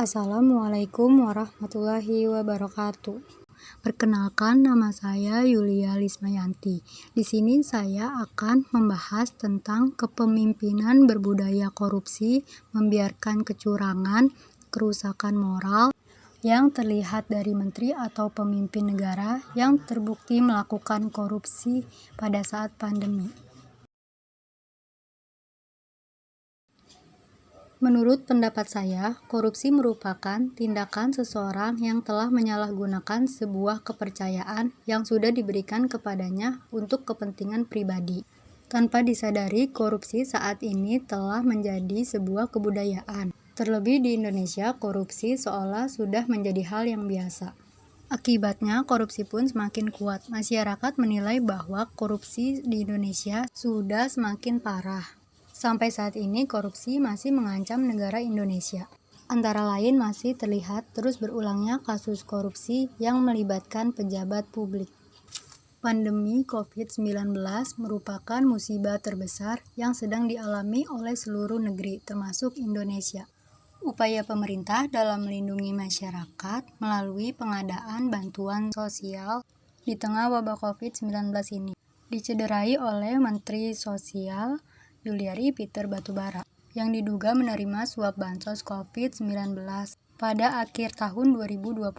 Assalamualaikum warahmatullahi wabarakatuh. Perkenalkan, nama saya Yulia Lismayanti. Di sini saya akan membahas tentang kepemimpinan berbudaya korupsi, membiarkan kecurangan, kerusakan moral yang terlihat dari menteri atau pemimpin negara yang terbukti melakukan korupsi pada saat pandemi. Menurut pendapat saya, korupsi merupakan tindakan seseorang yang telah menyalahgunakan sebuah kepercayaan yang sudah diberikan kepadanya untuk kepentingan pribadi. Tanpa disadari, korupsi saat ini telah menjadi sebuah kebudayaan. Terlebih di Indonesia, korupsi seolah sudah menjadi hal yang biasa. Akibatnya, korupsi pun semakin kuat. Masyarakat menilai bahwa korupsi di Indonesia sudah semakin parah. Sampai saat ini, korupsi masih mengancam negara Indonesia. Antara lain masih terlihat terus berulangnya kasus korupsi yang melibatkan pejabat publik. Pandemi COVID-19 merupakan musibah terbesar yang sedang dialami oleh seluruh negeri, termasuk Indonesia. Upaya pemerintah dalam melindungi masyarakat melalui pengadaan bantuan sosial di tengah wabah COVID-19 ini dicederai oleh Menteri Sosial Juliari Peter Batubara yang diduga menerima suap bansos COVID-19 pada akhir tahun 2020.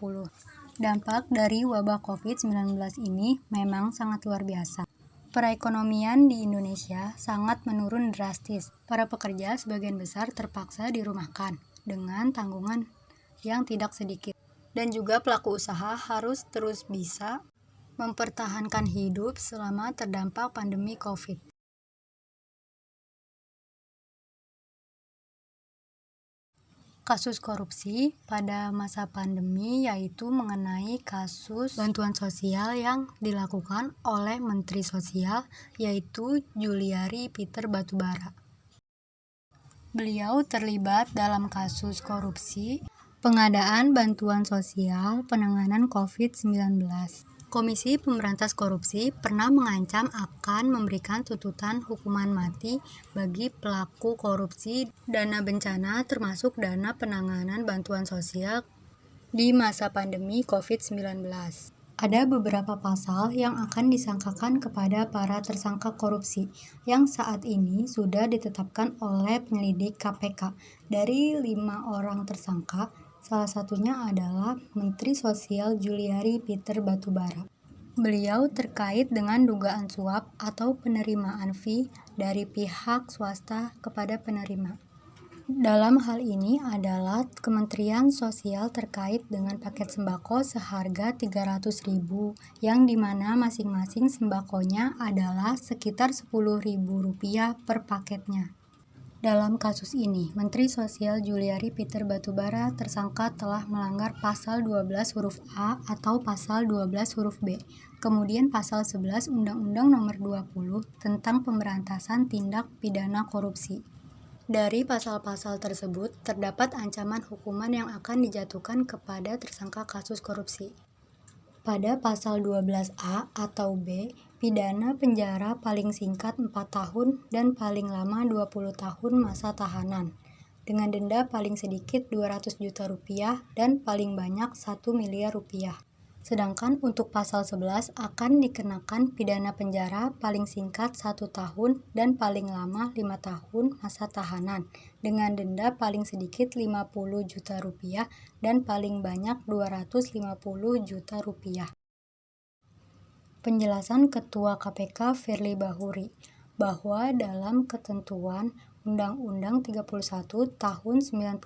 Dampak dari wabah COVID-19 ini memang sangat luar biasa. Perekonomian di Indonesia sangat menurun drastis. Para pekerja sebagian besar terpaksa dirumahkan dengan tanggungan yang tidak sedikit. Dan juga pelaku usaha harus terus bisa mempertahankan hidup selama terdampak pandemi COVID. Kasus korupsi pada masa pandemi yaitu mengenai kasus bantuan sosial yang dilakukan oleh Menteri Sosial yaitu Juliari Peter Batubara. Beliau terlibat dalam kasus korupsi pengadaan bantuan sosial penanganan COVID-19. Komisi Pemberantas Korupsi pernah mengancam akan memberikan tuntutan hukuman mati bagi pelaku korupsi dana bencana termasuk dana penanganan bantuan sosial di masa pandemi COVID-19. Ada beberapa pasal yang akan disangkakan kepada para tersangka korupsi yang saat ini sudah ditetapkan oleh penyelidik KPK. Dari 5 orang tersangka, salah satunya adalah Menteri Sosial Juliari Peter Batubara. Beliau terkait dengan dugaan suap atau penerimaan fee dari pihak swasta kepada penerima. Dalam hal ini adalah Kementerian Sosial terkait dengan paket sembako seharga Rp300.000 yang dimana masing-masing sembakonya adalah sekitar Rp10.000 per paketnya. Dalam kasus ini, Menteri Sosial Juliari Peter Batubara tersangka telah melanggar pasal 12 huruf A atau pasal 12 huruf B, kemudian pasal 11 Undang-Undang Nomor 20 tentang Pemberantasan Tindak Pidana Korupsi. Dari pasal-pasal tersebut, terdapat ancaman hukuman yang akan dijatuhkan kepada tersangka kasus korupsi. Pada pasal 12A atau B, pidana penjara paling singkat 4 tahun dan paling lama 20 tahun masa tahanan, dengan denda paling sedikit Rp200 juta dan paling banyak Rp1 miliar. Sedangkan untuk pasal 11 akan dikenakan pidana penjara paling singkat 1 tahun dan paling lama 5 tahun masa tahanan dengan denda paling sedikit Rp50 juta dan paling banyak Rp250 juta. Penjelasan Ketua KPK Firly Bahuri bahwa dalam ketentuan Undang-Undang 31 Tahun 99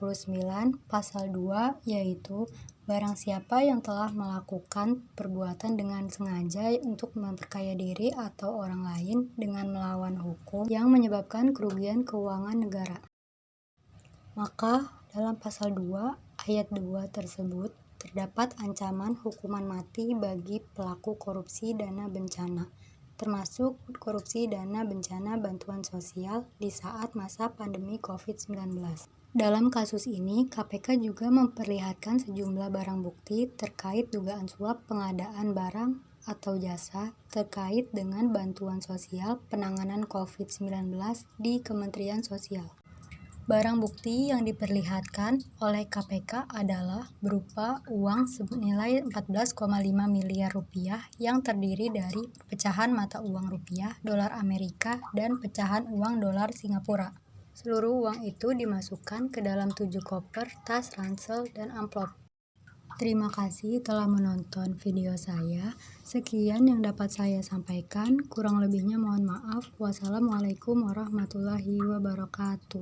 Pasal 2 yaitu barang siapa yang telah melakukan perbuatan dengan sengaja untuk memperkaya diri atau orang lain dengan melawan hukum yang menyebabkan kerugian keuangan negara. Maka dalam pasal 2 ayat 2 tersebut terdapat ancaman hukuman mati bagi pelaku korupsi dana bencana, termasuk korupsi dana bencana bantuan sosial di saat masa pandemi COVID-19. Dalam kasus ini, KPK juga memperlihatkan sejumlah barang bukti terkait dugaan suap pengadaan barang atau jasa terkait dengan bantuan sosial penanganan COVID-19 di Kementerian Sosial. Barang bukti yang diperlihatkan oleh KPK adalah berupa uang senilai 14,5 miliar rupiah yang terdiri dari pecahan mata uang rupiah, dolar Amerika, dan pecahan uang dolar Singapura. Seluruh uang itu dimasukkan ke dalam 7 koper, tas, ransel, dan amplop. Terima kasih telah menonton video saya. Sekian yang dapat saya sampaikan. Kurang lebihnya mohon maaf. Wassalamualaikum warahmatullahi wabarakatuh.